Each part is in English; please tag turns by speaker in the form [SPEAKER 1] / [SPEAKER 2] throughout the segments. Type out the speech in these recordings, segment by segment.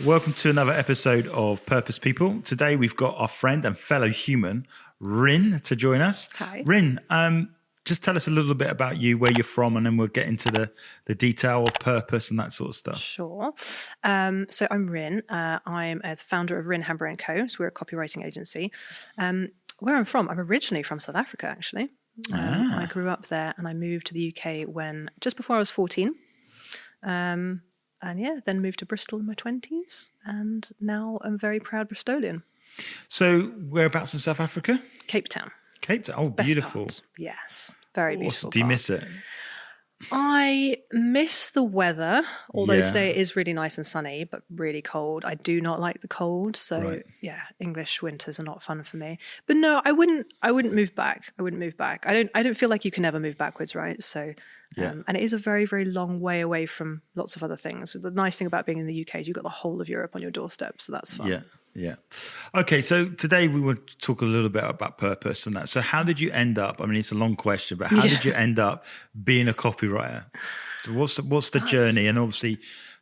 [SPEAKER 1] Welcome to another episode of Purpose People. Today we've got our friend and fellow human, Rin, to join us.
[SPEAKER 2] Hi.
[SPEAKER 1] Rin, just tell us a little bit about you, where you're from, and then we'll get into the detail of purpose and that sort of stuff.
[SPEAKER 2] Sure. So I'm Rin. I'm the founder of RH&Co. So we're a copywriting agency. Where I'm from, I'm originally from South Africa, actually. I grew up there and I moved to the UK just before I was 14. Then moved to Bristol in my 20s, and now I'm a very proud Bristolian.
[SPEAKER 1] So whereabouts in South Africa?
[SPEAKER 2] Cape Town.
[SPEAKER 1] Cape Town. Oh,
[SPEAKER 2] Best
[SPEAKER 1] beautiful.
[SPEAKER 2] part. Yes, very beautiful.
[SPEAKER 1] Do you miss it?
[SPEAKER 2] I miss the weather, although today it is really nice and sunny, but really cold. I do not like the cold. So English winters are not fun for me. But no, I wouldn't move back. I don't feel like you can ever move backwards, right? So and it is a very, very long way away from lots of other things. The nice thing about being in the UK is you've got the whole of Europe on your doorstep, so that's fun.
[SPEAKER 1] Yeah. Okay, so today we want to talk a little bit about purpose and that. So how did you end up, I mean, it's a long question, but how did you end up being a copywriter? So what's the journey? And obviously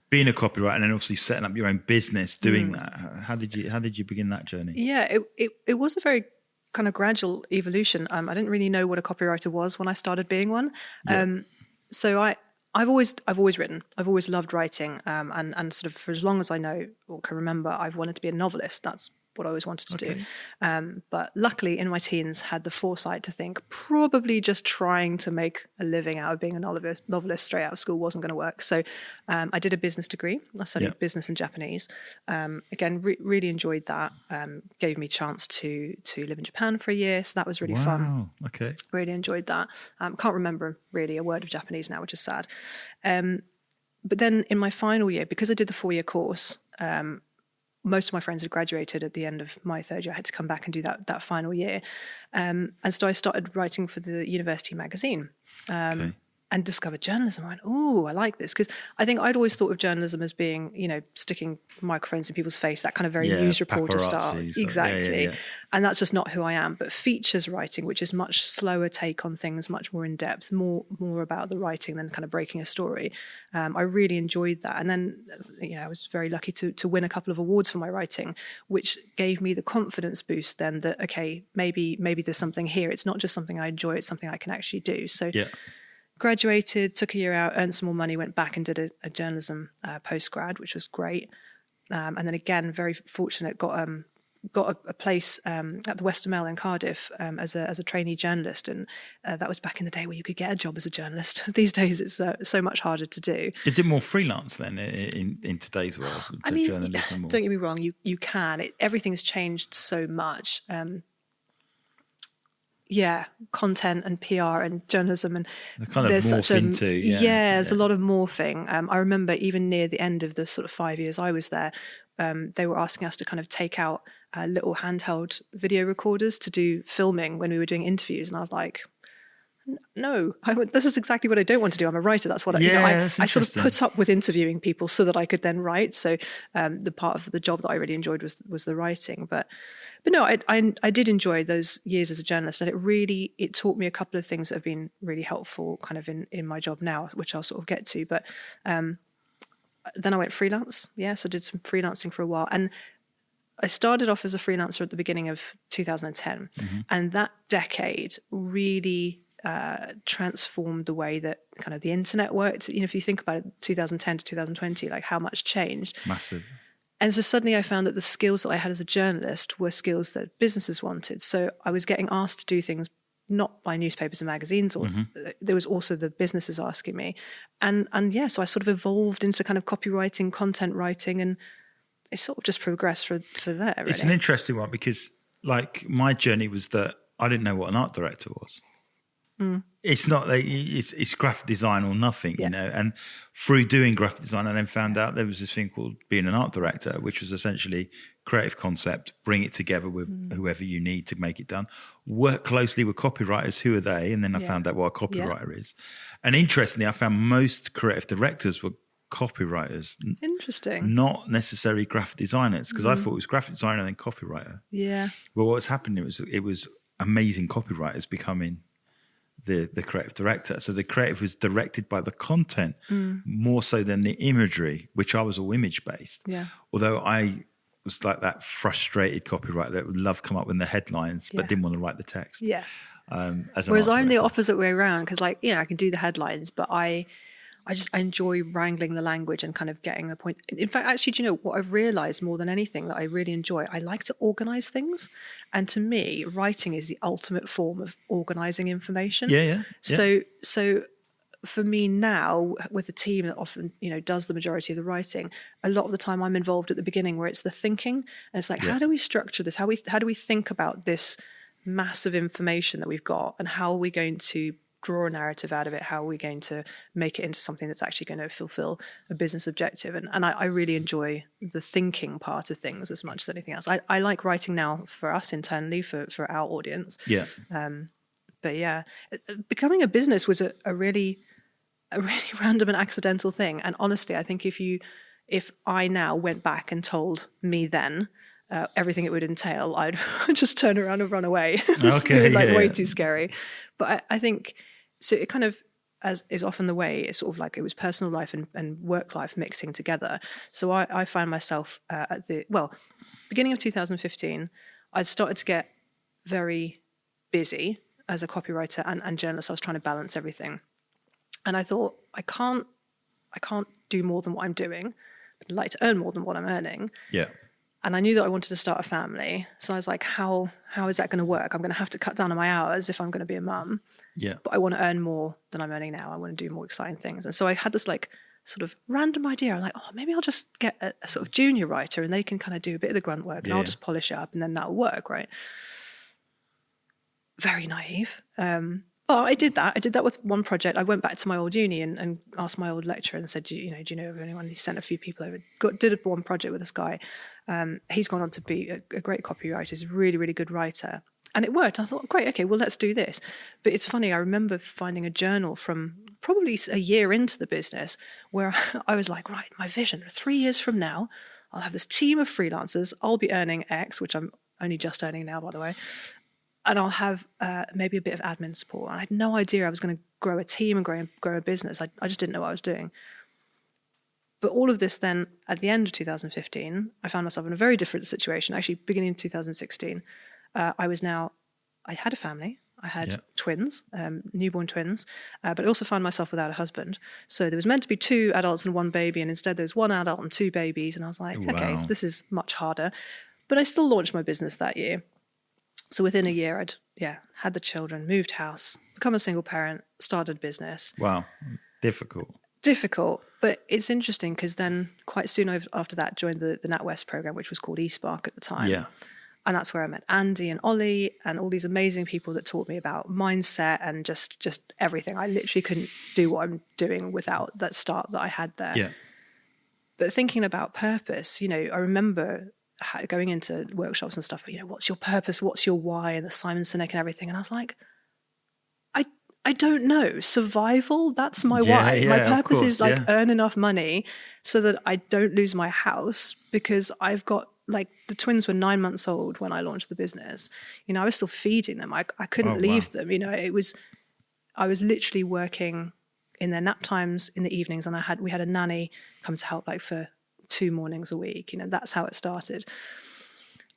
[SPEAKER 1] being a copywriter and then obviously setting up your own business doing that. How did you begin that journey?
[SPEAKER 2] Yeah, it was a very kind of gradual evolution. I didn't really know what a copywriter was when I started being one. So I've always written. I've always loved writing, and sort of for as long as I know or can remember, I've wanted to be a novelist. That's what I always wanted to do. But luckily, in my teens, had the foresight to think probably just trying to make a living out of being a novelist straight out of school wasn't going to work. So I did a business degree. I studied business and Japanese. Again, really enjoyed that. Gave me a chance to live in Japan for a year, so that was really fun.
[SPEAKER 1] Okay.
[SPEAKER 2] Really enjoyed that. Can't remember really a word of Japanese now, which is sad. But then in my final year, because I did the 4-year course, most of my friends had graduated at the end of my third year. I had to come back and do that final year. And so I started writing for the university magazine. And discovered journalism. I went, oh, I like this. Because I think I'd always thought of journalism as being, sticking microphones in people's face, that kind of very news reporter style. Exactly. Yeah. And that's just not who I am. But features writing, which is much slower take on things, much more in depth, more about the writing than kind of breaking a story. I really enjoyed that. And then, I was very lucky to win a couple of awards for my writing, which gave me the confidence boost then that, okay, maybe there's something here. It's not just something I enjoy, it's something I can actually do. So graduated, took a year out, earned some more money, went back and did a journalism post-grad, which was great. And then again, very fortunate, got a place at the Western Mail in Cardiff as a trainee journalist. And that was back in the day where you could get a job as a journalist. These days, it's so much harder to do.
[SPEAKER 1] Is it more freelance then in today's world? Journalism
[SPEAKER 2] don't get me wrong, you can. Everything's changed so much. Content and PR and journalism, and
[SPEAKER 1] there's such a
[SPEAKER 2] there's a lot of morphing. I remember even near the end of the sort of 5 years I was there, they were asking us to kind of take out little handheld video recorders to do filming when we were doing interviews, and I was like, no, this is exactly what I don't want to do. I'm a writer. That's what I sort of put up with interviewing people so that I could then write. So the part of the job that I really enjoyed was the writing. But no, I did enjoy those years as a journalist, and it taught me a couple of things that have been really helpful kind of in my job now, which I'll sort of get to. But then I went freelance. So I did some freelancing for a while, and I started off as a freelancer at the beginning of 2010, and that decade really transformed the way that kind of the internet worked. If you think about it, 2010 to 2020, like how much changed.
[SPEAKER 1] Massive.
[SPEAKER 2] And so suddenly I found that the skills that I had as a journalist were skills that businesses wanted. So I was getting asked to do things not by newspapers and magazines, or there was also the businesses asking me. And so I sort of evolved into kind of copywriting, content writing, and it sort of just progressed for there, really.
[SPEAKER 1] It's an interesting one because like my journey was that I didn't know what an art director was. It's not like it's graphic design or nothing, and through doing graphic design, I then found out there was this thing called being an art director, which was essentially creative concept, bring it together with whoever you need to make it done, work closely with copywriters, who are they, and then I found out what a copywriter is. And interestingly, I found most creative directors were copywriters.
[SPEAKER 2] Interesting.
[SPEAKER 1] Not necessarily graphic designers, because I thought it was graphic designer and then copywriter.
[SPEAKER 2] Yeah.
[SPEAKER 1] Well, what's happened, it was amazing copywriters becoming the creative director. So the creative was directed by the content more so than the imagery, which I was all image based.
[SPEAKER 2] Yeah.
[SPEAKER 1] Although I was like that frustrated copywriter that would love to come up with the headlines, but didn't want to write the text.
[SPEAKER 2] Yeah.
[SPEAKER 1] Whereas
[SPEAKER 2] I'm the opposite way around, because like, I can do the headlines, but I enjoy wrangling the language and kind of getting the point. In fact, actually, do you know what I've realized more than anything that I really enjoy? I like to organize things. And to me, writing is the ultimate form of organizing information.
[SPEAKER 1] Yeah.
[SPEAKER 2] So for me now, with a team that often, does the majority of the writing, a lot of the time I'm involved at the beginning where it's the thinking. And it's like, how do we structure this? How do we think about this massive information that we've got? And how are we going to draw a narrative out of it? How are we going to make it into something that's actually going to fulfill a business objective? And I really enjoy the thinking part of things as much as anything else. I like writing now for us internally, for our audience.
[SPEAKER 1] Yeah.
[SPEAKER 2] But yeah, becoming a business was a really random and accidental thing. And honestly, I think if I now went back and told me then everything it would entail, I'd just turn around and run away.
[SPEAKER 1] Okay,
[SPEAKER 2] way too scary. But I think, so it kind of, as is often the way, it's sort of like it was personal life and work life mixing together. So I find myself at the beginning of 2015, I'd started to get very busy as a copywriter and journalist. I was trying to balance everything. And I thought, I can't do more than what I'm doing, but I'd like to earn more than what I'm earning.
[SPEAKER 1] Yeah.
[SPEAKER 2] And I knew that I wanted to start a family. So I was like, how is that going to work? I'm going to have to cut down on my hours if I'm going to be a mum.
[SPEAKER 1] Yeah.
[SPEAKER 2] But I want to earn more than I'm earning now. I want to do more exciting things. And so I had this like sort of random idea. I'm like, maybe I'll just get a sort of junior writer and they can kind of do a bit of the grunt work and I'll just polish it up and then that'll work, right? Very naive. But I did that. I did that with one project. I went back to my old uni and asked my old lecturer and said, do you know of anyone? He sent a few people over. Did one project with this guy. He's gone on to be a great copywriter. He's a really, really good writer. And it worked. I thought, great, okay, well, let's do this. But it's funny, I remember finding a journal from probably a year into the business where I was like, right, my vision, 3 years from now, I'll have this team of freelancers. I'll be earning X, which I'm only just earning now, by the way. And I'll have maybe a bit of admin support. I had no idea I was going to grow a team and grow a business. I just didn't know what I was doing. But all of this then, at the end of 2015, I found myself in a very different situation. Actually, beginning in 2016, I had a family. I had twins, newborn twins, but I also found myself without a husband. So there was meant to be 2 adults and 1 baby, and instead there was 1 adult and 2 babies. And I was like, okay, this is much harder. But I still launched my business that year. So within a year, I'd had the children, moved house, become a single parent, started a business.
[SPEAKER 1] Wow, difficult,
[SPEAKER 2] but it's interesting because then quite soon after that, joined the NatWest program, which was called eSpark at the time.
[SPEAKER 1] Yeah,
[SPEAKER 2] and that's where I met Andy and Ollie and all these amazing people that taught me about mindset and just everything. I literally couldn't do what I'm doing without that start that I had there.
[SPEAKER 1] Yeah.
[SPEAKER 2] But thinking about purpose, I remember going into workshops and stuff, what's your purpose? What's your why? And the Simon Sinek and everything. And I was like, I don't know. Survival, that's my why.
[SPEAKER 1] Yeah,
[SPEAKER 2] my purpose is earn enough money so that I don't lose my house, because I've got the twins were 9 months old when I launched the business. I was still feeding them. I couldn't leave them. I was literally working in their nap times in the evenings, and we had a nanny come to help for 2 mornings a week. That's how it started.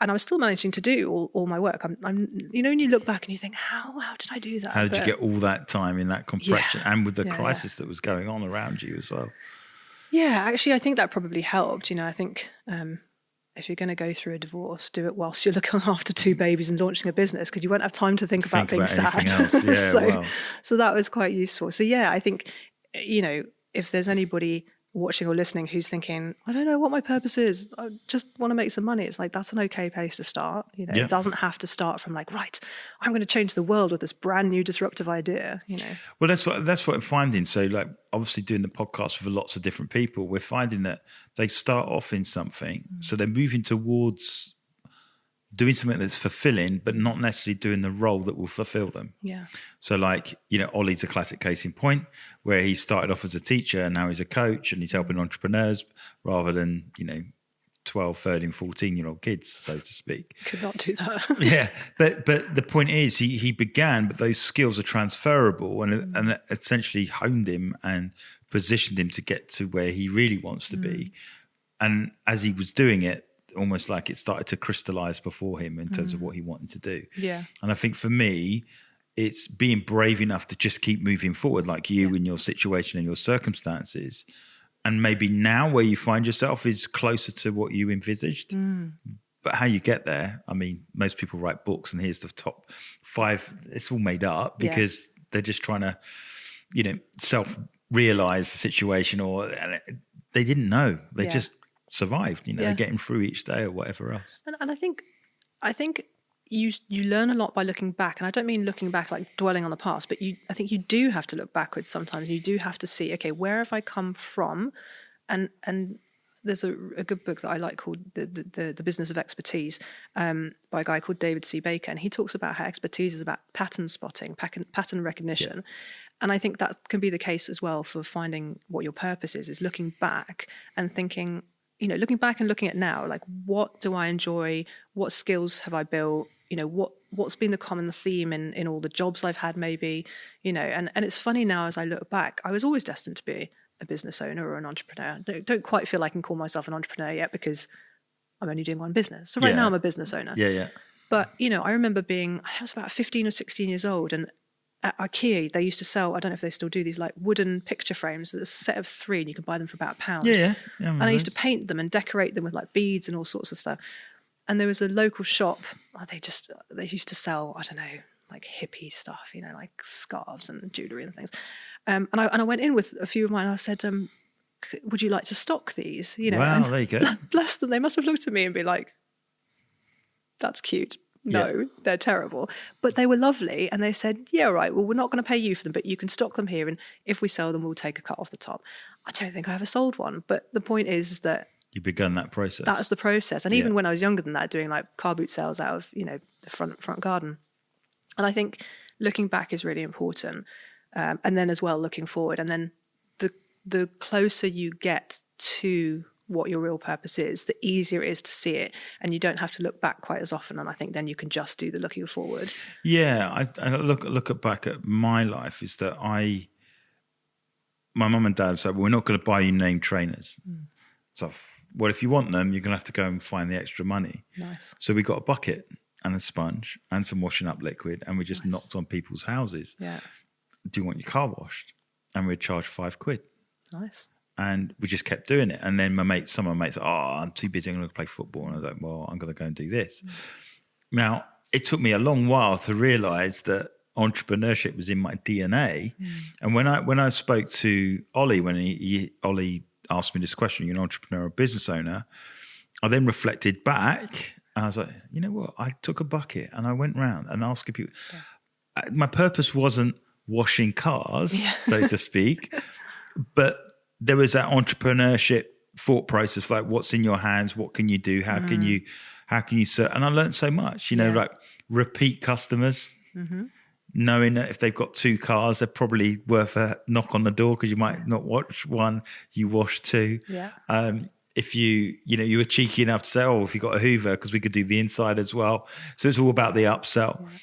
[SPEAKER 2] And I was still managing to do all my work. I'm when you look back and you think, how did I do that?
[SPEAKER 1] How did you get all that time in that compression and with the crisis that was going on around you as well? Yeah,
[SPEAKER 2] actually, I think that probably helped. I think if you're going to go through a divorce, do it whilst you're looking after 2 babies and launching a business, because you won't have time to think about being sad. So that was quite useful. So I think, if there's anybody watching or listening who's thinking, I don't know what my purpose is, I just want to make some money, it's that's an okay place to start. It doesn't have to start from right, I'm going to change the world with this brand new disruptive idea.
[SPEAKER 1] Well, that's what I'm finding. So obviously doing the podcast with lots of different people, we're finding that they start off in something, so they're moving towards doing something that's fulfilling, but not necessarily doing the role that will fulfill them.
[SPEAKER 2] Yeah.
[SPEAKER 1] So Ollie's a classic case in point, where he started off as a teacher and now he's a coach and he's helping entrepreneurs rather than, 12, 13, 14-year-old kids, so to speak.
[SPEAKER 2] Could not do that.
[SPEAKER 1] Yeah, but the point is, he began, but those skills are transferable, and it essentially honed him and positioned him to get to where he really wants to be. And as he was doing it, almost like it started to crystallize before him in terms of what he wanted to do.
[SPEAKER 2] Yeah.
[SPEAKER 1] And I think for me, it's being brave enough to just keep moving forward, like you in your situation and your circumstances. And maybe now where you find yourself is closer to what you envisaged. But how you get there, I mean, most people write books and here's the top 5. It's all made up because they're just trying to, self-realize the situation, and they didn't know. They just survived, getting through each day or whatever else.
[SPEAKER 2] And I think you learn a lot by looking back. And I don't mean looking back like dwelling on the past, but I think you do have to look backwards sometimes. You do have to see, okay, where have I come from? And there's a good book that I like called The Business of Expertise by a guy called David C. Baker. And he talks about how expertise is about pattern spotting, pattern recognition. Yeah. And I think that can be the case as well for finding what your purpose is looking back and thinking, looking back and looking at now, like, what do I enjoy? What skills have I built? What's been the common theme in all the jobs I've had, maybe, and it's funny now as I look back, I was always destined to be a business owner or an entrepreneur. Don't quite feel I can call myself an entrepreneur yet because I'm only doing one business. So right now I'm a business owner.
[SPEAKER 1] Yeah.
[SPEAKER 2] But, I remember I was about 15 or 16 years old, and at IKEA, they used to sell, I don't know if they still do, these like wooden picture frames. There's a set of 3 and you can buy them for about £1.
[SPEAKER 1] Yeah.
[SPEAKER 2] And I used to paint them and decorate them with like beads and all sorts of stuff. And there was a local shop, they used to sell, I don't know, like hippie stuff, like scarves and jewellery and things. And I went in with a few of mine and I said, would you like to stock these?
[SPEAKER 1] Wow, there you go.
[SPEAKER 2] Bless them. They must have looked at me and be like, that's cute. No, they're terrible. But they were lovely. And they said, yeah, right, well, we're not going to pay you for them, but you can stock them here. And if we sell them, we'll take a cut off the top. I don't think I ever sold one. But the point is that
[SPEAKER 1] you begun that process.
[SPEAKER 2] That's the process. And even when I was younger than that, doing like car boot sales out of, the front garden. And I think looking back is really important. And then as well, looking forward. And then the closer you get to what your real purpose is, the easier it is to see it. And you don't have to look back quite as often. And I think then you can just do the looking forward.
[SPEAKER 1] Yeah. I look back at my life is that my mum and dad said, well, we're not going to buy you name trainers. So, well, if you want them, you're going to have to go and find the extra money.
[SPEAKER 2] Nice.
[SPEAKER 1] So we got a bucket and a sponge and some washing up liquid, and we just knocked on people's houses.
[SPEAKER 2] Yeah.
[SPEAKER 1] Do you want your car washed? And we'd charge £5.
[SPEAKER 2] Nice.
[SPEAKER 1] And we just kept doing it. And then some of my mates, I'm too busy, I'm going to play football. And I was like, well, I'm going to go and do this. Now, it took me a long while to realise that entrepreneurship was in my DNA. And when I spoke to Ollie, when Ollie asked me this question, you're an entrepreneur or business owner, I then reflected back and I was like, you know what? I took a bucket and I went round and asked people. Yeah. My purpose wasn't washing cars, so to speak, but there was that entrepreneurship thought process, like what's in your hands, what can you do, how can you serve? And I learned so much, like repeat customers. Knowing that if they've got 2 cars, they're probably worth a knock on the door because you might not wash one, you wash 2. Yeah. If you were cheeky enough to say, if you got a Hoover, because we could do the inside as well. So it's all about the upsell. Yeah.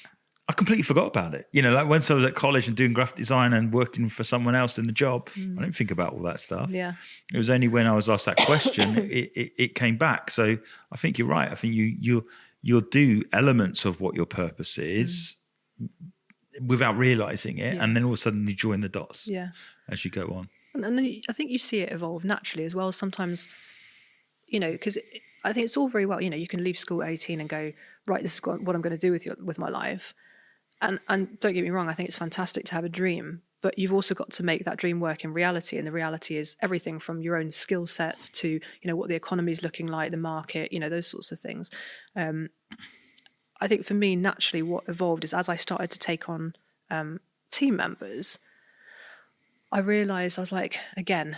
[SPEAKER 1] I completely forgot about it. Like when I was at college and doing graphic design and working for someone else in the job, I didn't think about all that stuff. Yeah. It was only when I was asked that question, it came back. So I think you're right. I think you'll do elements of what your purpose is without realizing it, and then all of a sudden you join the dots as you go on.
[SPEAKER 2] And then I think you see it evolve naturally as well. Sometimes, because I think it's all very well, you can leave school at 18 and go, right, this is what I'm going to do with my life. And don't get me wrong, I think it's fantastic to have a dream, but you've also got to make that dream work in reality. And the reality is everything from your own skill sets to, what the economy is looking like, the market, those sorts of things. I think for me, naturally, what evolved is as I started to take on team members, I realised I was like, again,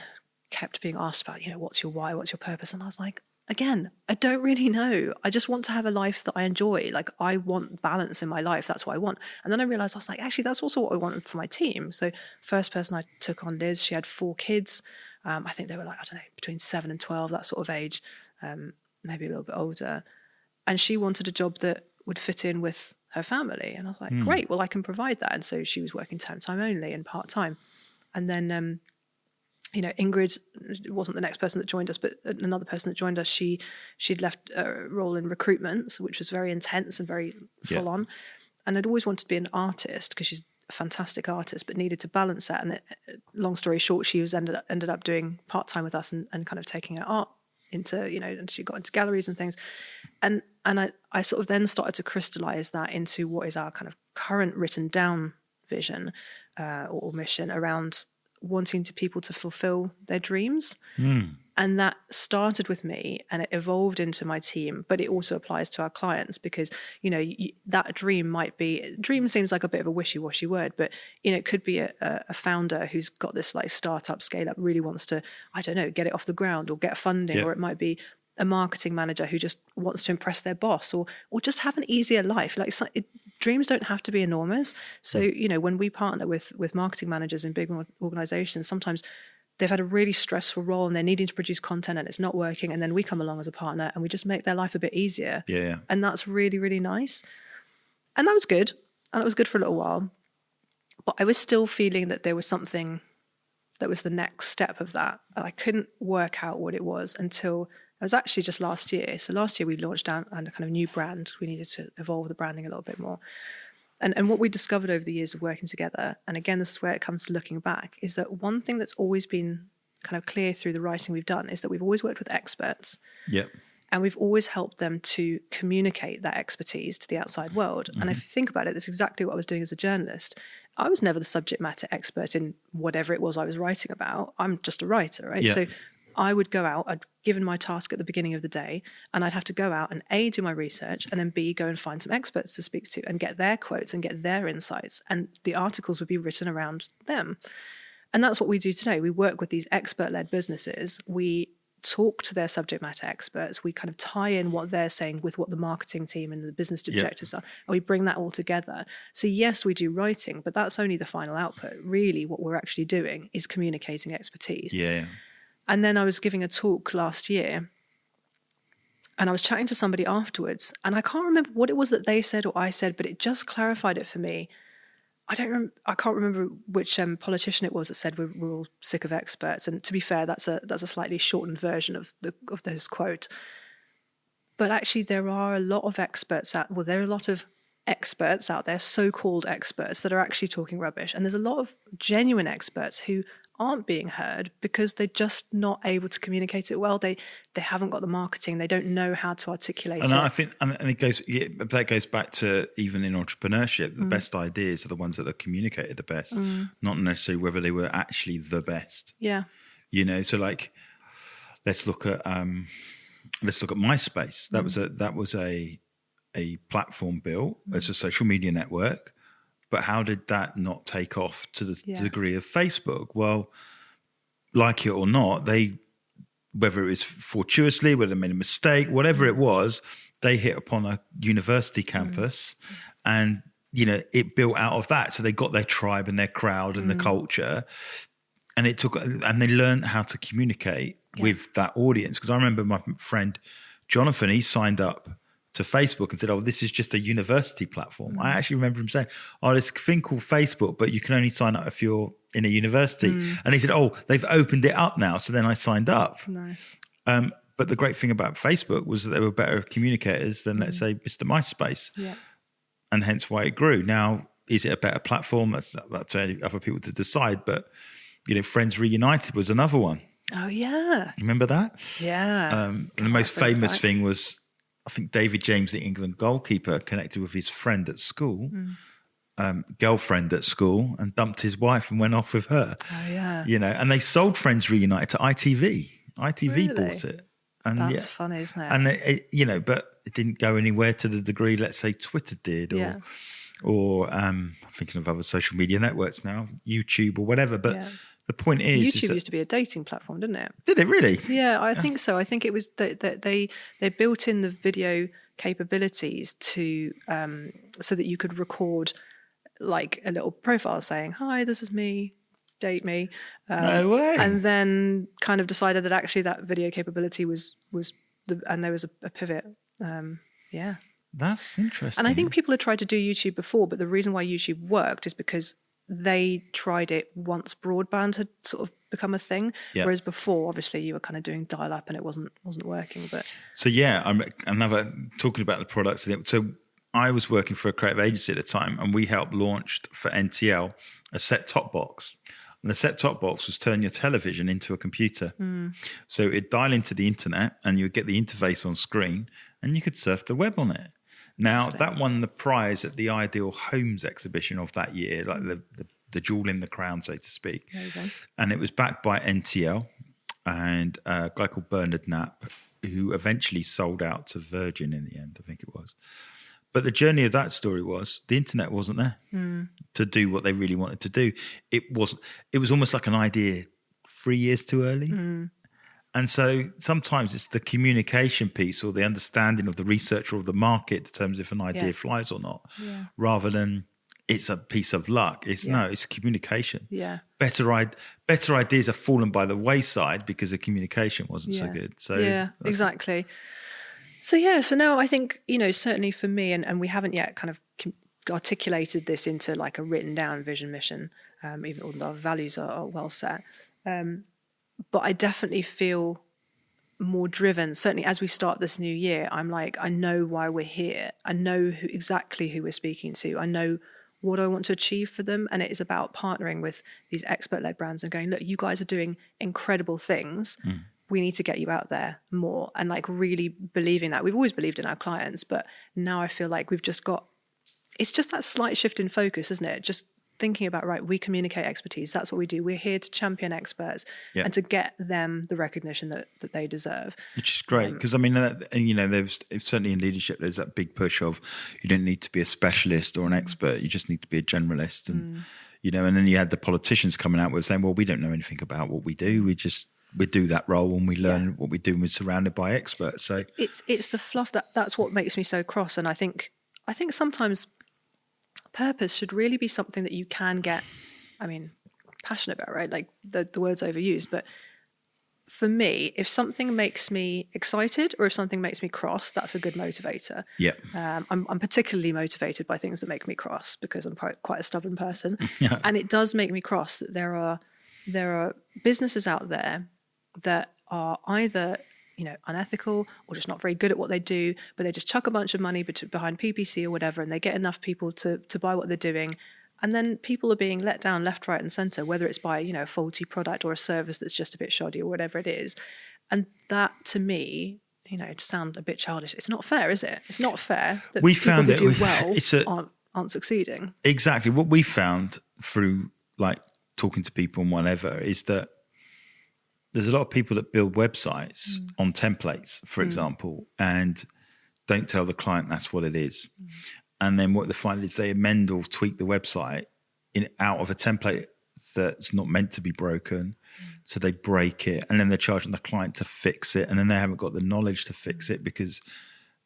[SPEAKER 2] kept being asked about, what's your why, what's your purpose? And I was like, again, I don't really know. I just want to have a life that I enjoy. Like, I want balance in my life. That's what I want. And then I realised I was like, actually, that's also what I wanted for my team. So first person I took on, Liz, she had 4 kids. I think they were like, I don't know, between 7 and 12, that sort of age. maybe a little bit older, and she wanted a job that would fit in with her family. And I was like, great, well, I can provide that. And so she was working time only and part-time. And then, Ingrid wasn't the next person that joined us, but another person that joined us, she'd left a role in recruitment, which was very intense and very full on. And I'd always wanted to be an artist because she's a fantastic artist, but needed to balance that. And long story short, she was ended up doing part-time with us and kind of taking her art into, and she got into galleries and things. And I sort of then started to crystallize that into what is our kind of current written down vision or mission around wanting people to fulfill their dreams. And that started with me and it evolved into my team, but it also applies to our clients because, that dream seems like a bit of a wishy-washy word, but, it could be a founder who's got this like startup scale up, really wants to, I don't know, get it off the ground or get funding, or it might be a marketing manager who just wants to impress their boss or just have an easier life. Like dreams don't have to be enormous. So, when we partner with marketing managers in big organizations, sometimes they've had a really stressful role and they're needing to produce content and it's not working. And then we come along as a partner and we just make their life a bit easier.
[SPEAKER 1] Yeah.
[SPEAKER 2] And that's really, really nice. And that was good. And that was good for a little while. But I was still feeling that there was something that was the next step of that. And I couldn't work out what it was until it was actually just last year. So last year we launched down a kind of new brand. We needed to evolve the branding a little bit more. And what we discovered over the years of working together, and again, this is where it comes to looking back, is that one thing that's always been kind of clear through the writing we've done is that we've always worked with experts.
[SPEAKER 1] Yep.
[SPEAKER 2] And we've always helped them to communicate that expertise to the outside world. And if you think about it, that's exactly what I was doing as a journalist. I was never the subject matter expert in whatever it was I was writing about. I'm just a writer, right?
[SPEAKER 1] Yeah.
[SPEAKER 2] So I would go out, I'd given my task at the beginning of the day, and I'd have to go out and A, do my research, and then B, go and find some experts to speak to and get their quotes and get their insights. And the articles would be written around them. And that's what we do today. We work with these expert-led businesses. We talk to their subject matter experts. We kind of tie in what they're saying with what the marketing team and the business objectives are, and we bring that all together. So yes, we do writing, but that's only the final output. Really, what we're actually doing is communicating expertise.
[SPEAKER 1] Yeah.
[SPEAKER 2] And then I was giving a talk last year and I was chatting to somebody afterwards and I can't remember what it was that they said or I said, but it just clarified it for me. I can't remember which politician it was that said we're all sick of experts. And to be fair, that's a slightly shortened version of this quote. But actually there are a lot of experts out there, so-called experts, that are actually talking rubbish. And there's a lot of genuine experts who aren't being heard because they're just not able to communicate it well. They haven't got the marketing. They don't know how to articulate it.
[SPEAKER 1] And I think, and that goes back to even in entrepreneurship, the best ideas are the ones that are communicated the best, not necessarily whether they were actually the best.
[SPEAKER 2] Yeah.
[SPEAKER 1] So like, let's look at MySpace. That was a platform built as a social media network. But how did that not take off to the degree of Facebook? Well, like it or not, whether it was fortuitously, whether they made a mistake, whatever it was, they hit upon a university campus and, it built out of that. So they got their tribe and their crowd and the culture, and they learned how to communicate with that audience. Because I remember my friend Jonathan, he signed up to Facebook and said, this is just a university platform. I actually remember him saying, there's a thing called Facebook, but you can only sign up if you're in a university. And he said, they've opened it up now. So then I signed up.
[SPEAKER 2] Nice.
[SPEAKER 1] But the great thing about Facebook was that they were better communicators than, let's say, Mr. MySpace. Yeah. And hence why it grew. Now, is it a better platform? That's other people to decide. But, Friends Reunited was another one.
[SPEAKER 2] Oh, yeah.
[SPEAKER 1] Remember that?
[SPEAKER 2] Yeah.
[SPEAKER 1] And the most famous thing was, I think David James, the England goalkeeper, connected with his friend at school, girlfriend at school, and dumped his wife and went off with her.
[SPEAKER 2] Oh, yeah.
[SPEAKER 1] And they sold Friends Reunited to ITV. ITV
[SPEAKER 2] really?
[SPEAKER 1] Bought it. And
[SPEAKER 2] that's funny, isn't it?
[SPEAKER 1] And but it didn't go anywhere to the degree, let's say, Twitter did, or I'm thinking of other social media networks now, YouTube or whatever. But the point is,
[SPEAKER 2] YouTube used to be a dating platform, didn't it?
[SPEAKER 1] Did it really?
[SPEAKER 2] Yeah, I think so. I think it was that they built in the video capabilities to so that you could record like a little profile saying, "Hi, this is me, date me."
[SPEAKER 1] No way.
[SPEAKER 2] And then kind of decided that actually that video capability was and there was a pivot. Yeah.
[SPEAKER 1] That's interesting.
[SPEAKER 2] And I think people had tried to do YouTube before, but the reason why YouTube worked is because they tried it once broadband had sort of become a thing.
[SPEAKER 1] Yeah.
[SPEAKER 2] Whereas before, obviously, you were kind of doing dial-up and it wasn't working. But
[SPEAKER 1] so yeah, I'm talking about the products. So I was working for a creative agency at the time, and we helped launch for NTL a set-top box. And the set-top box was turn your television into a computer. So it'd dial into the internet, and you'd get the interface on screen, and you could surf the web on it. Now, that won the prize at the Ideal Homes exhibition of that year, like the jewel in the crown, so to speak.
[SPEAKER 2] Amazing.
[SPEAKER 1] And it was backed by NTL and a guy called Bernard Knapp, who eventually sold out to Virgin in the end, I think it was. But the journey of that story was the internet wasn't there to do what they really wanted to do. It was almost like an idea 3 years too early. And so sometimes it's the communication piece or the understanding of the research or of the market determines if an idea flies or not, rather than it's a piece of luck. It's communication.
[SPEAKER 2] Yeah.
[SPEAKER 1] Better ideas have fallen by the wayside because the communication wasn't so good. So
[SPEAKER 2] yeah, exactly. So now I think, certainly for me, and we haven't yet kind of articulated this into like a written down vision mission, even although our values are well set. But I definitely feel more driven. Certainly as we start this new year, I'm like, I know why we're here. I know exactly who we're speaking to. I know what I want to achieve for them. And it is about partnering with these expert-led brands and going, look, you guys are doing incredible things. We need to get you out there more. And like really believing that. We've always believed in our clients, but now I feel like it's just that slight shift in focus, isn't it? Just thinking about, right, we communicate expertise. That's what we do. We're here to champion experts and to get them the recognition that they deserve. Which
[SPEAKER 1] is great. Because, there's certainly in leadership, there's that big push of you don't need to be a specialist or an expert. You just need to be a generalist. And, and then you had the politicians coming out with saying, well, we don't know anything about what we do. We do that role and we learn what we do and we're surrounded by experts. So
[SPEAKER 2] it's the fluff that's what makes me so cross. And I think sometimes purpose should really be something that you can get, passionate about, right? Like the word's overused, but for me, if something makes me excited or if something makes me cross, that's a good motivator.
[SPEAKER 1] Yeah.
[SPEAKER 2] I'm particularly motivated by things that make me cross because I'm quite a stubborn person. And it does make me cross that there are businesses out there that are either unethical or just not very good at what they do, but they just chuck a bunch of money behind PPC or whatever, and they get enough people to buy what they're doing. And then people are being let down left, right, and center, whether it's by, a faulty product or a service that's just a bit shoddy or whatever it is. And that, to me, to sound a bit childish, it's not fair, is it? It's not fair that people who do well aren't succeeding.
[SPEAKER 1] Exactly. What we found through like talking to people and whatever is that there's a lot of people that build websites on templates, for example, and don't tell the client that's what it is. And then what they find is they amend or tweak the website out of a template that's not meant to be broken. So they break it and then they're charging the client to fix it. And then they haven't got the knowledge to fix it because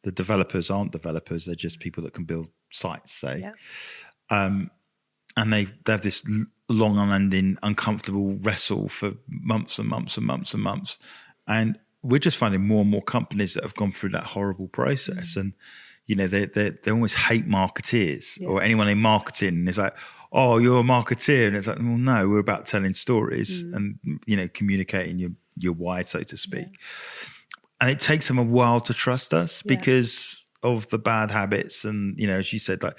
[SPEAKER 1] the developers aren't developers. They're just people that can build sites, say. Yeah. And they have this long unending uncomfortable wrestle for months and months and months and months. And we're just finding more and more companies that have gone through that horrible process. And, they almost hate marketeers or anyone in marketing. And it's like, oh, you're a marketeer. And it's like, well, no, we're about telling stories and, communicating your why, so to speak. Yeah. And it takes them a while to trust us because of the bad habits. And, as you said, like,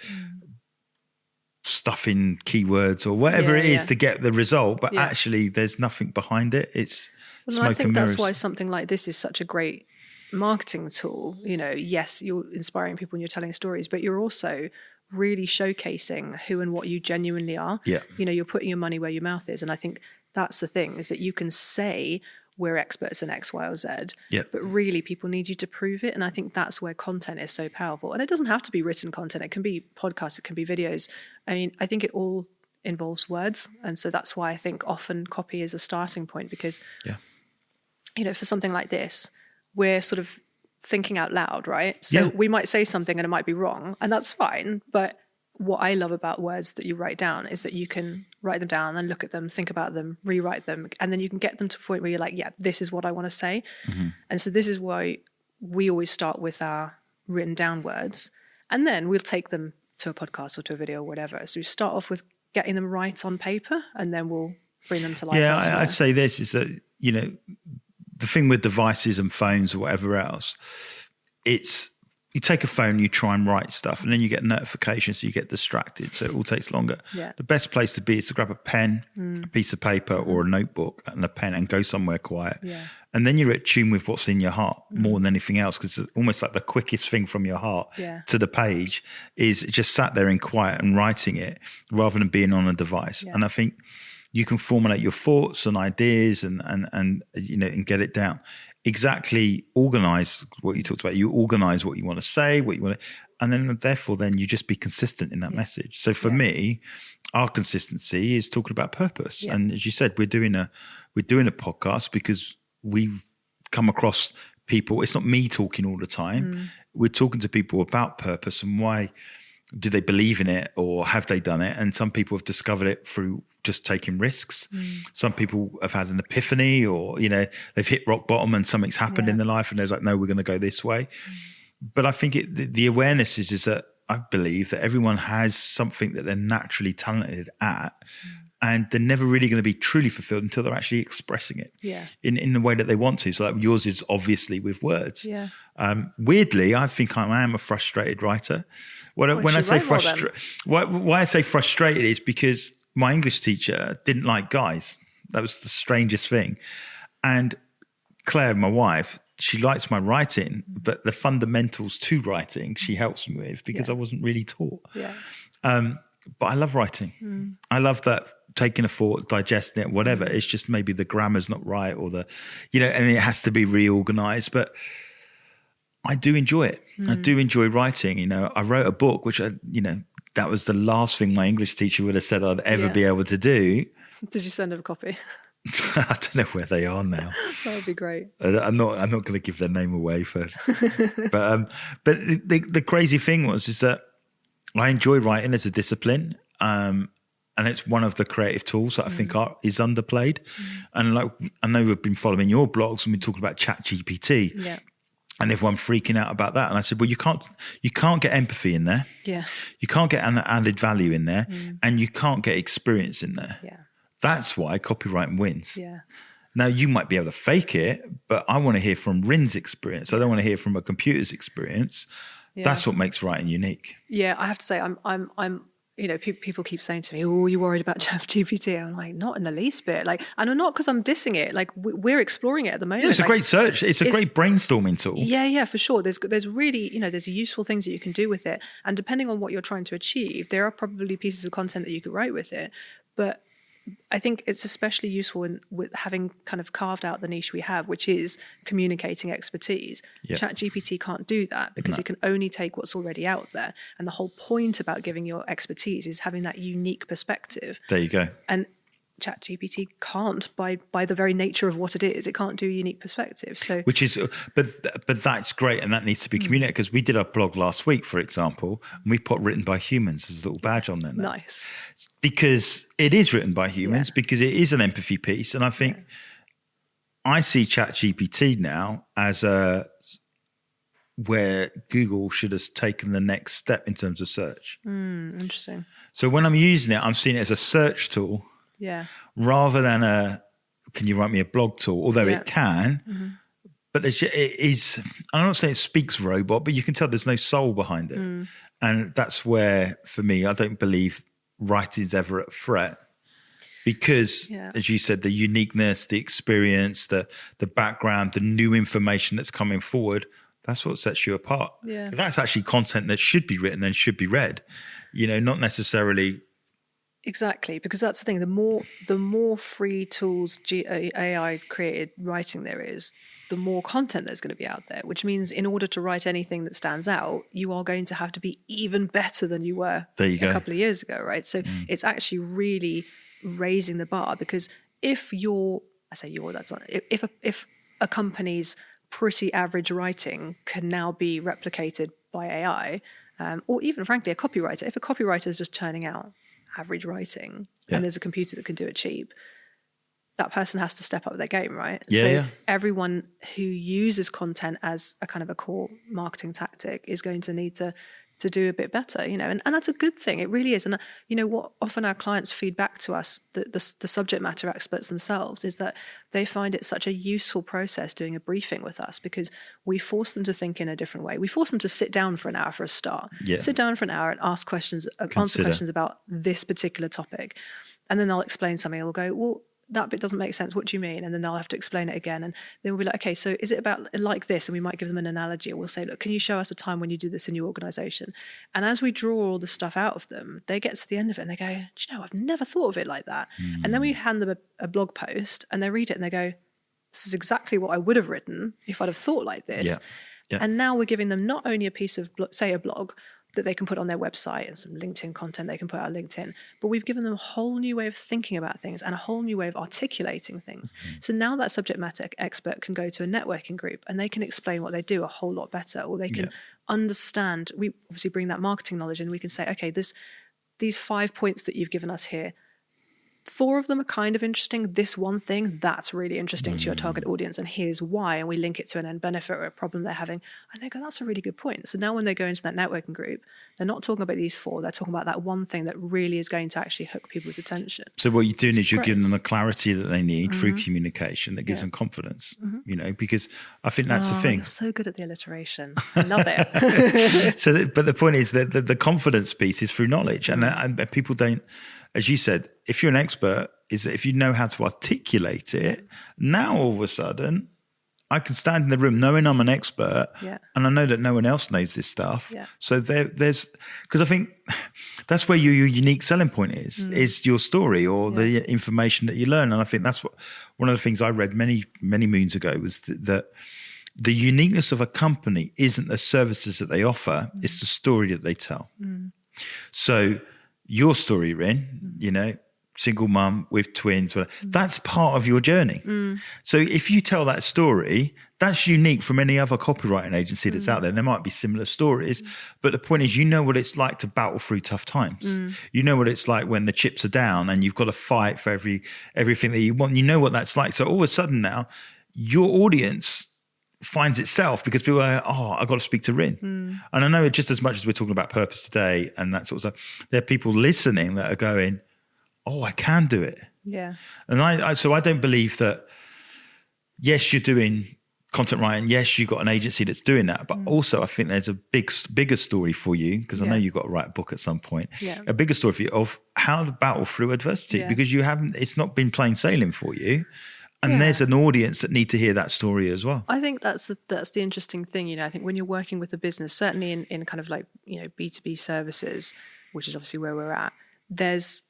[SPEAKER 1] stuffing keywords or whatever it is to get the result, but actually there's nothing behind it. It's smoke
[SPEAKER 2] I think
[SPEAKER 1] and mirrors.
[SPEAKER 2] That's why something like this is such a great marketing tool. Yes, you're inspiring people and you're telling stories, but you're also really showcasing who and what you genuinely are.
[SPEAKER 1] Yeah.
[SPEAKER 2] You're putting your money where your mouth is. And I think that's the thing, is that you can say we're experts in X, Y, or Z, but really people need you to prove it. And I think that's where content is so powerful. And it doesn't have to be written content. It can be podcasts, it can be videos. I think it all involves words. And so that's why I think often copy is a starting point because, for something like this, we're sort of thinking out loud, right? So we might say something and it might be wrong, and that's fine. But what I love about words that you write down is that you can write them down and look at them, think about them, rewrite them, and then you can get them to a point where you're like, yeah, this is what I want to say. And so this is why we always start with our written down words, and then we'll take them to a podcast or to a video or whatever. So we start off with getting them right on paper, and then we'll bring them to life.
[SPEAKER 1] Yeah, I'd say this is that, you know, the thing with devices and phones or whatever else, it's, you take a phone, you try and write stuff, and then you get notifications, so you get distracted, so it all takes longer.
[SPEAKER 2] Yeah.
[SPEAKER 1] The best place to be is to grab a pen, a piece of paper or a notebook and a pen and go somewhere quiet.
[SPEAKER 2] Yeah.
[SPEAKER 1] And then you're at tune with what's in your heart more than anything else, because it's almost like the quickest thing from your heart to the page is just sat there in quiet and writing it rather than being on a device.
[SPEAKER 2] Yeah.
[SPEAKER 1] And I think you can formulate your thoughts and ideas and you know, and get it down. Exactly organize what you talked about. You organize what you want to say, what you want to, and then therefore then you just be consistent in that message. So for me, our consistency is talking about purpose.
[SPEAKER 2] Yeah.
[SPEAKER 1] And as you said, we're doing a podcast because we've come across people. It's not me talking all the time. We're talking to people about purpose and why do they believe in it or have they done it? And some people have discovered it through just taking risks. Some people have had an epiphany, or, you know, they've hit rock bottom and something's happened in their life and they're like, no, we're going to go this way. But I think the awareness is that I believe that everyone has something that they're naturally talented at, and they're never really going to be truly fulfilled until they're actually expressing it in the way that they want to. So like yours is obviously with words.
[SPEAKER 2] Yeah.
[SPEAKER 1] Weirdly, I think I am a frustrated writer. When I say why I say frustrated is because my English teacher didn't like guys. That was the strangest thing. And Claire, my wife, she likes my writing, but the fundamentals to writing she helps me with because I wasn't really taught.
[SPEAKER 2] Yeah.
[SPEAKER 1] But I love writing. I love that, taking a thought, digesting it, whatever. It's just maybe the grammar's not right or the, you know, and it has to be reorganized. But I do enjoy it. I do enjoy writing. You know, I wrote a book, which that was the last thing my English teacher would have said I'd ever be able to do.
[SPEAKER 2] Did you send her a copy?
[SPEAKER 1] I don't know where they are now.
[SPEAKER 2] That would be great.
[SPEAKER 1] I'm not going to give their name away but the crazy thing is that I enjoy writing as a discipline. And it's one of the creative tools that I think is underplayed. And like, I know we've been following your blogs and we're talking about ChatGPT.
[SPEAKER 2] Yeah.
[SPEAKER 1] And everyone freaking out about that. And I said, well, you can't get empathy in there.
[SPEAKER 2] Yeah.
[SPEAKER 1] You can't get an added value in there, and you can't get experience in there.
[SPEAKER 2] Yeah.
[SPEAKER 1] That's why copywriting wins.
[SPEAKER 2] Yeah.
[SPEAKER 1] Now, you might be able to fake it, but I want to hear from Rin's experience. I don't want to hear from a computer's experience. Yeah. That's what makes writing unique.
[SPEAKER 2] Yeah, I have to say, I'm you know, people keep saying to me, "Oh, are you worried about ChatGPT?" I'm like, not in the least bit. Like, and I'm not because I'm dissing it. Like, we're exploring it at the moment.
[SPEAKER 1] Yeah, it's a great search. It's a great brainstorming tool.
[SPEAKER 2] Yeah, for sure. There's really, you know, there's useful things that you can do with it, and depending on what you're trying to achieve, there are probably pieces of content that you could write with it. But I think it's especially useful with having kind of carved out the niche we have, which is communicating expertise. Yeah. ChatGPT can't do that because it can only take what's already out there. And the whole point about giving your expertise is having that unique perspective.
[SPEAKER 1] There you go.
[SPEAKER 2] And ChatGPT can't, by the very nature of what it is, it can't do unique perspective. So,
[SPEAKER 1] which is, but that's great, and that needs to be communicated, because we did our blog last week, for example, and we put written by humans as a little badge on there.
[SPEAKER 2] Nice,
[SPEAKER 1] because it is written by humans, because it is an empathy piece, and I think I see ChatGPT now as where Google should have taken the next step in terms of search.
[SPEAKER 2] Interesting.
[SPEAKER 1] So when I'm using it, I'm seeing it as a search tool.
[SPEAKER 2] Yeah.
[SPEAKER 1] Rather than can you write me a blog tool? Although it can, but it is, I'm not saying it speaks robot, but you can tell there's no soul behind it. And that's where, for me, I don't believe writing is ever at threat, because as you said, the uniqueness, the experience, the background, the new information that's coming forward, that's what sets you apart.
[SPEAKER 2] Yeah.
[SPEAKER 1] That's actually content that should be written and should be read, you know, not necessarily.
[SPEAKER 2] Exactly, because that's the thing. The more free tools AI created writing there is, the more content there's going to be out there, which means in order to write anything that stands out, you are going to have to be even better than you were a couple of years ago, right? So it's actually really raising the bar, because if a company's pretty average writing can now be replicated by AI, or even frankly a copywriter, if a copywriter is just churning out average writing and there's a computer that can do it cheap, that person has to step up their game, right?
[SPEAKER 1] Yeah,
[SPEAKER 2] so
[SPEAKER 1] yeah.
[SPEAKER 2] everyone who uses content as a kind of a core marketing tactic is going to need to do a bit better, and that's a good thing. It really is. And what often our clients feed back to us, the subject matter experts themselves, is that they find it such a useful process doing a briefing with us, because we force them to think in a different way. We force them to sit down for an hour for a start.
[SPEAKER 1] Yeah.
[SPEAKER 2] Sit down for an hour and answer questions about this particular topic. And then they'll explain something and we'll go, well, that bit doesn't make sense. What do you mean? And then they'll have to explain it again. And then we'll be like, okay, so is it about like this? And we might give them an analogy, or we'll say, look, can you show us a time when you do this in your organization? And as we draw all the stuff out of them, they get to the end of it and they go, do you know, I've never thought of it like that. And then we hand them a blog post and they read it and they go, this is exactly what I would have written if I'd have thought like this.
[SPEAKER 1] Yeah. Yeah.
[SPEAKER 2] And now we're giving them not only a piece of, say, a blog that they can put on their website and some LinkedIn content they can put on LinkedIn, but we've given them a whole new way of thinking about things and a whole new way of articulating things. So now that subject matter expert can go to a networking group and they can explain what they do a whole lot better, or they can understand. We obviously bring that marketing knowledge and we can say, okay, these 5 points that you've given us here, 4 of them are kind of interesting. This one thing, that's really interesting to your target audience, and here's why. And we link it to an end benefit or a problem they're having. And they go, that's a really good point. So now when they go into that networking group, they're not talking about these 4. They're talking about that one thing that really is going to actually hook people's attention.
[SPEAKER 1] So what you're doing is you're giving them the clarity that they need through communication that gives them confidence, because I think that's the thing.
[SPEAKER 2] You're so good at the alliteration. I love it.
[SPEAKER 1] But the point is that the confidence piece is through knowledge. And people don't, as you said, if you're an expert, is that if you know how to articulate it, now all of a sudden I can stand in the room knowing I'm an expert, and I know that no one else knows this stuff. Yeah. So there's, because I think that's where your unique selling point is your story or the information that you learn. And I think that's one of the things I read many, many moons ago was that the uniqueness of a company isn't the services that they offer, it's the story that they tell. So your story, Rin, single mum with twins, that's part of your journey. So if you tell that story, that's unique from any other copywriting agency that's out there. There might be similar stories, but the point is, you know what it's like to battle through tough times. You know what it's like when the chips are down and you've got to fight for everything that you want. You know what that's like. So all of a sudden now, your audience finds itself because people are, I've got to speak to Rin. And I know just as much as we're talking about purpose today and that sort of stuff, there are people listening that are going, I can do it. Yeah. And so I don't believe that, yes, you're doing content writing. Yes, you've got an agency that's doing that. But also I think there's a bigger story for you, because I know you've got to write a book at some point. Yeah. A bigger story for you of how to battle through adversity, because it's not been plain sailing for you. And there's an audience that need to hear that story as well.
[SPEAKER 2] I think that's the interesting thing. I think when you're working with a business, certainly in kind of like, B2B services, which is obviously where we're at, there's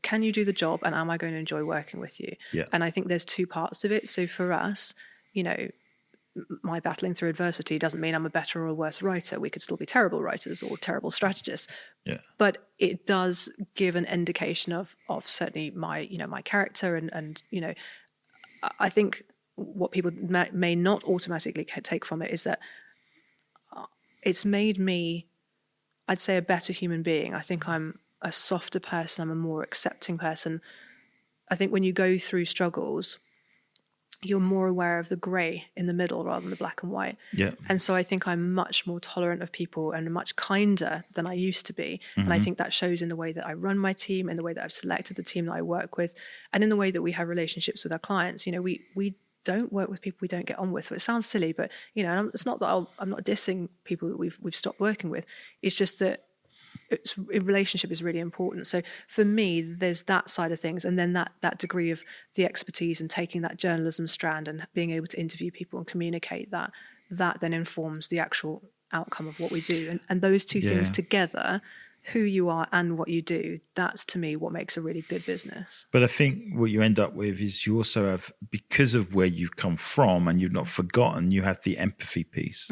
[SPEAKER 2] can you do the job and am I going to enjoy working with you? Yeah. And I think there's 2 parts of it. So for us, my battling through adversity doesn't mean I'm a better or a worse writer. We could still be terrible writers or terrible strategists. Yeah. But it does give an indication of certainly my character and I think what people may not automatically take from it is that it's made me, I'd say, a better human being. I think I'm a softer person. I'm a more accepting person. I think when you go through struggles, you're more aware of the grey in the middle rather than the black and white. Yeah. And so I think I'm much more tolerant of people and much kinder than I used to be. And I think that shows in the way that I run my team, in the way that I've selected the team that I work with, and in the way that we have relationships with our clients. We don't work with people we don't get on with. It sounds silly, but and it's not that I'm not dissing people that we've stopped working with. It's just that relationship is really important. So for me, there's that side of things, and then that degree of the expertise and taking that journalism strand and being able to interview people and communicate that then informs the actual outcome of what we do. And those 2 things together, who you are and what you do, that's to me what makes a really good business.
[SPEAKER 1] But I think what you end up with is you also have, because of where you've come from and you've not forgotten, you have the empathy piece.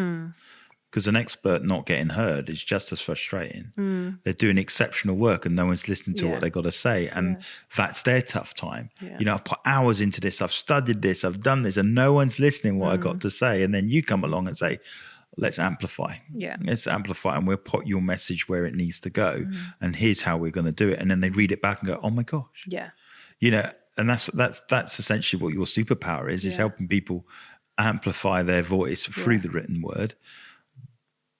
[SPEAKER 1] Because an expert not getting heard is just as frustrating. They're doing exceptional work and no one's listening to what they've got to say. And that's their tough time. Yeah. I've put hours into this, I've studied this, I've done this, and no one's listening what I got to say. And then you come along and say, let's amplify. Yeah. Let's amplify and we'll put your message where it needs to go. And here's how we're going to do it. And then they read it back and go, oh my gosh. Yeah. And that's essentially what your superpower is helping people amplify their voice through the written word.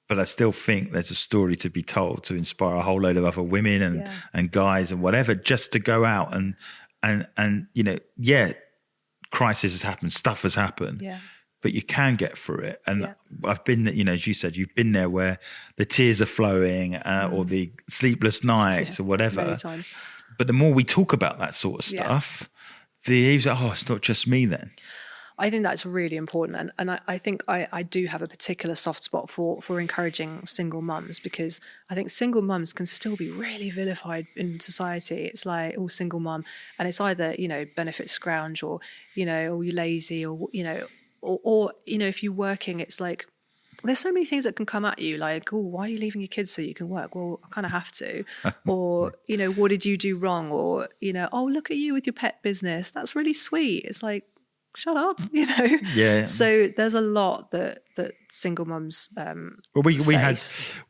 [SPEAKER 1] But I still think there's a story to be told to inspire a whole load of other women and guys and whatever, just to go out and you know, crisis has happened, stuff has happened, but you can get through it. And I've been, you know, as you said, you've been there where the tears are flowing or the sleepless nights or whatever.
[SPEAKER 2] Many times.
[SPEAKER 1] But the more we talk about that sort of stuff, it's not just me then.
[SPEAKER 2] I think that's really important. And I think I do have a particular soft spot for encouraging single mums, because I think single mums can still be really vilified in society. It's like, oh, single mum. And it's either, you know, benefit scrounge or, you know, or you're lazy or, you know, or, you know, if you're working, it's like, there's so many things that can come at you, like, oh, why are you leaving your kids so you can work? Well, I kind of have to. Or, you know, what did you do wrong? Or, you know, oh, look at you with your pet business. That's really sweet. It's like, shut up, you know.
[SPEAKER 1] Yeah.
[SPEAKER 2] So there's a lot that single mums
[SPEAKER 1] well, we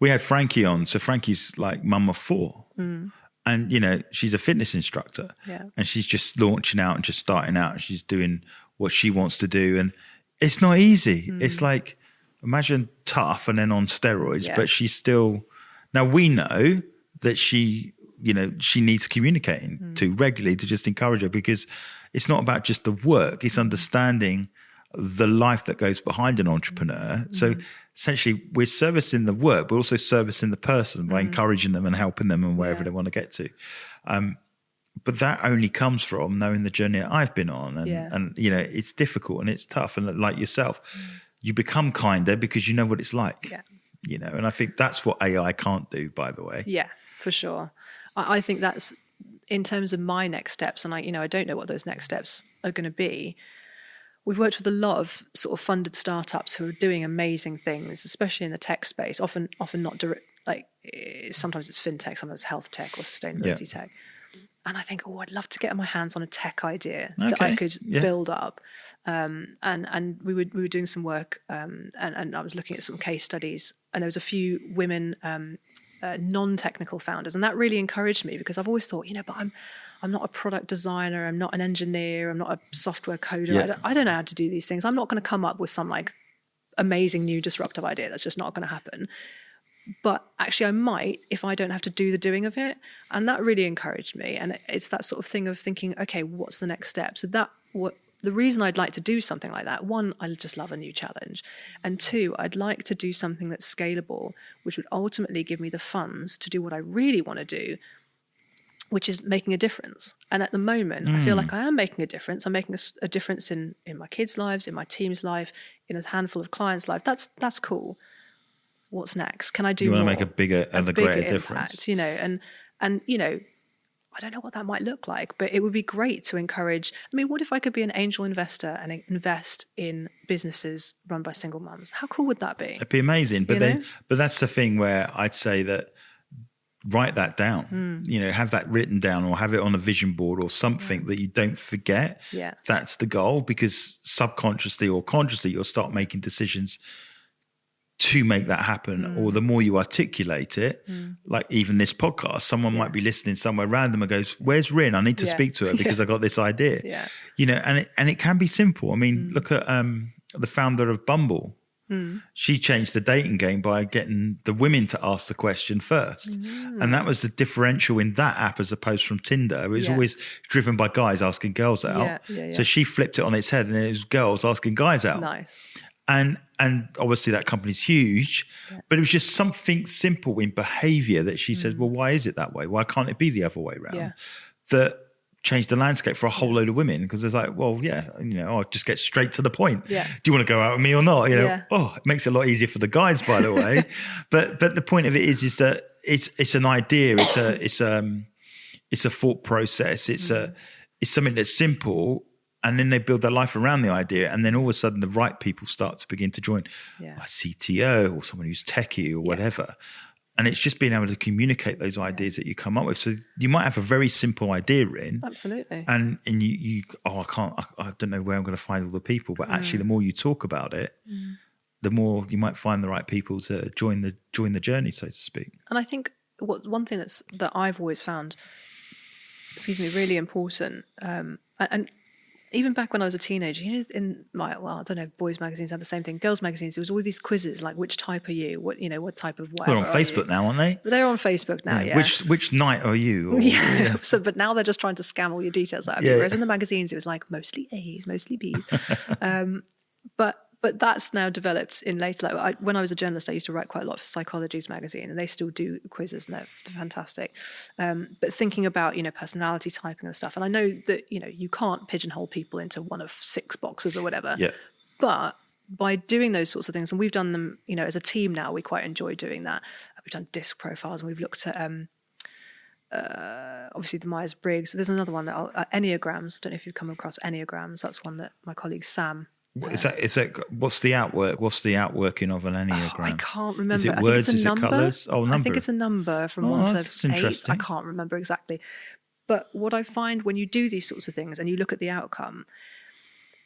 [SPEAKER 1] had Frankie on. So Frankie's like mum of 4. And, you know, she's a fitness instructor.
[SPEAKER 2] Yeah.
[SPEAKER 1] And she's just launching out and just starting out. And she's doing what she wants to do. And it's not easy. It's like, imagine tough and then on steroids, but she's still, now we know that she, you know, she needs communicating to regularly to just encourage her, because it's not about just the work, it's understanding the life that goes behind an entrepreneur. So essentially we're servicing the work, but also servicing the person by encouraging them and helping them and wherever they want to get to. But that only comes from knowing the journey that I've been on. And you know, it's difficult and it's tough. And like yourself, you become kinder because you know what it's like. Yeah. You know, and I think that's what AI can't do, by the way.
[SPEAKER 2] Yeah, for sure. I think that's in terms of my next steps, and I don't know what those next steps are going to be. We've worked with a lot of sort of funded startups who are doing amazing things, especially in the tech space. Often not direct, like sometimes it's fintech, sometimes health tech or sustainability tech. And I think, I'd love to get my hands on a tech idea that I could build up. And we were doing some work, and I was looking at some case studies, and there was a few women non-technical founders, and that really encouraged me, because I've always thought, but I'm not a product designer, I'm not an engineer, I'm not a software coder, I don't know how to do these things. I'm not going to come up with some like amazing new disruptive idea. That's just not going to happen. But actually I might if I don't have to do the doing of it. And that really encouraged me. And it's that sort of thing of thinking, okay, what's the next step? So the reason I'd like to do something like that, 1, I just love a new challenge. And 2, I'd like to do something that's scalable, which would ultimately give me the funds to do what I really want to do, which is making a difference. And at the moment, I feel like I am making a difference. I'm making a difference in my kids' lives, in my team's life, in a handful of clients' life. That's cool. What's next? Can I do more? You want
[SPEAKER 1] to make a bigger greater difference.
[SPEAKER 2] And I don't know what that might look like, but it would be great to encourage. I mean, what if I could be an angel investor and invest in businesses run by single mums? How cool would that be?
[SPEAKER 1] It'd be amazing. But that's the thing where I'd say that write that down, have that written down or have it on a vision board or something that you don't forget.
[SPEAKER 2] Yeah.
[SPEAKER 1] That's the goal, because subconsciously or consciously you'll start making decisions to make that happen. Or the more you articulate it, like even this podcast, someone might be listening somewhere random and goes, where's Rin? I need to speak to her because I got this idea. And it can be simple. I mean, look at the founder of Bumble. She changed the dating game by getting the women to ask the question first. And that was the differential in that app as opposed from Tinder. It was always driven by guys asking girls out. So she flipped it on its head and it was girls asking guys out.
[SPEAKER 2] Nice.
[SPEAKER 1] And obviously that company's huge, but it was just something simple in behavior that she said, well, why is it that way? Why can't it be the other way around? That changed the landscape for a whole load of women, because it's like, well, I'll just get straight to the point. Do you want to go out with me or not? It makes it a lot easier for the guys, by the way. But the point of it is that it's an idea. It's a thought process. It's something that's simple. And then they build their life around the idea. And then all of a sudden the right people start to begin to join, a CTO or someone who's techie or whatever. And it's just being able to communicate those ideas that you come up with. So you might have a very simple idea in.
[SPEAKER 2] Absolutely.
[SPEAKER 1] And you I don't know where I'm going to find all the people. But actually the more you talk about it, the more you might find the right people to join the journey, so to speak.
[SPEAKER 2] And I think one thing that I've always found really important. And even back when I was a teenager, you know, in I don't know, boys' magazines had the same thing. Girls' magazines, there was all these quizzes like, which type are you? What type of whatever.
[SPEAKER 1] They're on Facebook now, aren't they?
[SPEAKER 2] They're on Facebook now, yeah.
[SPEAKER 1] Which night are you?
[SPEAKER 2] Yeah. So, but now they're just trying to scam all your details out of you. Whereas in the magazines, it was like mostly A's, mostly B's. But that's now developed in later life. When I was a journalist, I used to write quite a lot for Psychology's magazine, and they still do quizzes, and they're fantastic. But thinking about, you know, personality typing and stuff, and I know that, you know, you can't pigeonhole people into one of 6 boxes or whatever.
[SPEAKER 1] Yeah.
[SPEAKER 2] But by doing those sorts of things, and we've done them, you know, as a team now, we quite enjoy doing that. We've done disc profiles, and we've looked at obviously the Myers-Briggs. There's another one, Enneagrams. I don't know if you've come across Enneagrams. That's one that my colleague Sam.
[SPEAKER 1] Is that what's the outwork? What's the outworking of an Enneagram?
[SPEAKER 2] I can't remember.
[SPEAKER 1] Is it words?
[SPEAKER 2] Is
[SPEAKER 1] it colours? Oh, number.
[SPEAKER 2] I think it's a number from 1 to 8. I can't remember exactly. But what I find when you do these sorts of things and you look at the outcome,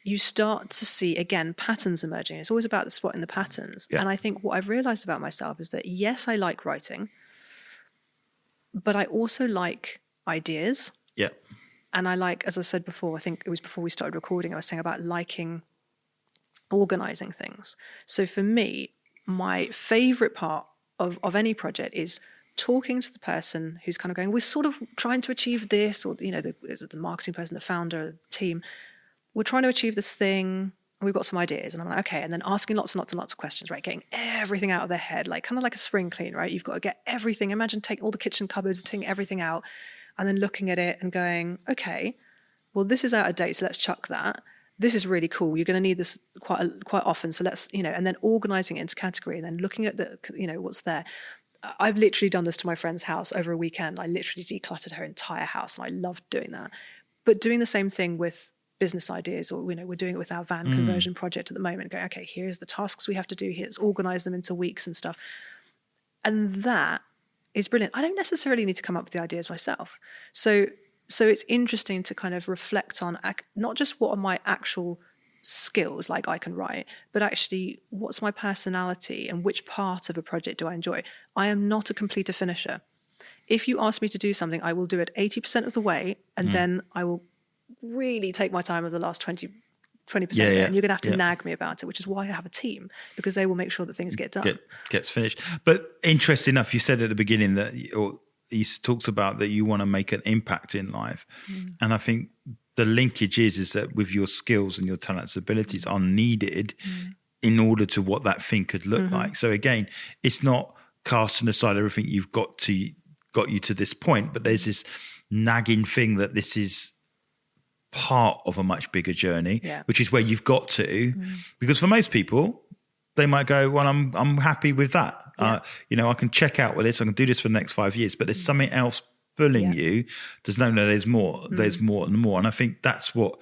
[SPEAKER 2] you start to see, again, patterns emerging. It's always about spotting the patterns. Yeah. And I think what I've realised about myself is that, yes, I like writing, but I also like ideas.
[SPEAKER 1] Yeah.
[SPEAKER 2] And I like, as I said before, I think it was before we started recording, I was saying about liking organizing things. So for me, my favorite part of any project is talking to the person who's kind of going, we're sort of trying to achieve this, or, you know, the marketing person, the founder, the team, we're trying to achieve this thing, and we've got some ideas. And I'm like, okay, and then asking lots and lots and lots of questions, right? Getting everything out of their head, like kind of like a spring clean, right? You've got to get everything. Imagine taking all the kitchen cupboards, taking everything out, and then looking at it and going, okay, well, this is out of date, so let's chuck that. This is really cool. You're going to need this quite often. So let's, you know, and then organizing it into category and then looking at the, you know, what's there. I've literally done this to my friend's house over a weekend. I literally decluttered her entire house, and I loved doing that. But doing the same thing with business ideas, or, you know, we're doing it with our van conversion project at the moment, going, okay, here's the tasks we have to do here. Let's organize them into weeks and stuff. And that is brilliant. I don't necessarily need to come up with the ideas myself. So it's interesting to kind of reflect on not just what are my actual skills, like I can write, but actually what's my personality and which part of a project do I enjoy. I am not a completer finisher. If you ask me to do something, I will do it 80% of the way, and then I will really take my time with the last 20% and you're going to have to nag me about it, which is why I have a team, because they will make sure that things get done.
[SPEAKER 1] Gets finished. But interesting enough, you said at the beginning that he talks about that you want to make an impact in life. And I think the linkage is that with your skills and your talents, abilities are needed in order to what that thing could look like. So again, it's not casting aside everything you've got you to this point, but there's this nagging thing that this is part of a much bigger journey, which is where you've got to, because for most people, they might go, well, I'm happy with that. You know, I can check out with this. I can do this for the next 5 years, but there's something else pulling you. There's there's more. There's more and more. And I think that's what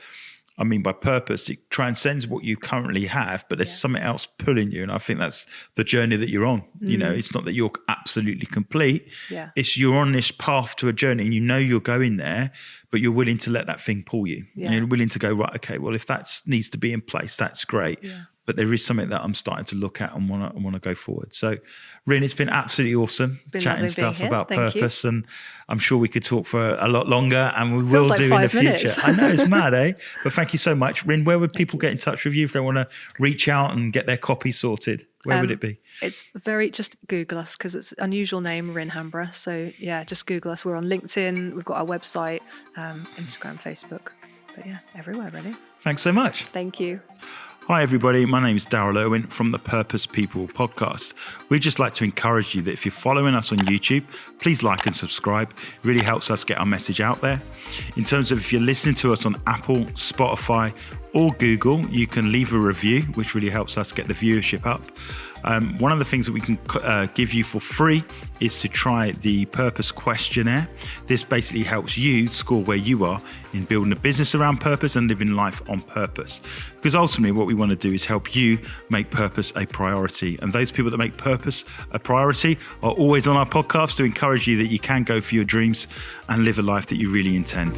[SPEAKER 1] I mean by purpose. It transcends what you currently have, but there's something else pulling you. And I think that's the journey that you're on. You know, it's not that you're absolutely complete. It's you're on this path to a journey, and you know you're going there, but you're willing to let that thing pull you. And you're willing to go, right, okay, well, if that needs to be in place, that's great. But there is something that I'm starting to look at and want to go forward. So, Rin, it's been absolutely awesome chatting stuff about purpose, and I'm sure we could talk for a lot longer, and we will do in the future. I know, it's mad, eh? But thank you so much, Rin. Where would people get in touch with you if they want to reach out and get their copy sorted? Where would it be?
[SPEAKER 2] It's just Google us, because it's an unusual name, Rin Hamburgh. So yeah, just Google us. We're on LinkedIn. We've got our website, Instagram, Facebook. But yeah, everywhere really.
[SPEAKER 1] Thanks so much.
[SPEAKER 2] Thank you.
[SPEAKER 1] Hi everybody, my name is Darrell Irwin from the Purpose People podcast. We'd just like to encourage you that if you're following us on YouTube, please like and subscribe. It really helps us get our message out there. In terms of if you're listening to us on Apple, Spotify or Google, you can leave a review, which really helps us get the viewership up. One of the things that we can give you for free is to try the Purpose Questionnaire. This basically helps you score where you are in building a business around purpose and living life on purpose. Because ultimately what we want to do is help you make purpose a priority. And those people that make purpose a priority are always on our podcast to encourage you that you can go for your dreams and live a life that you really intend.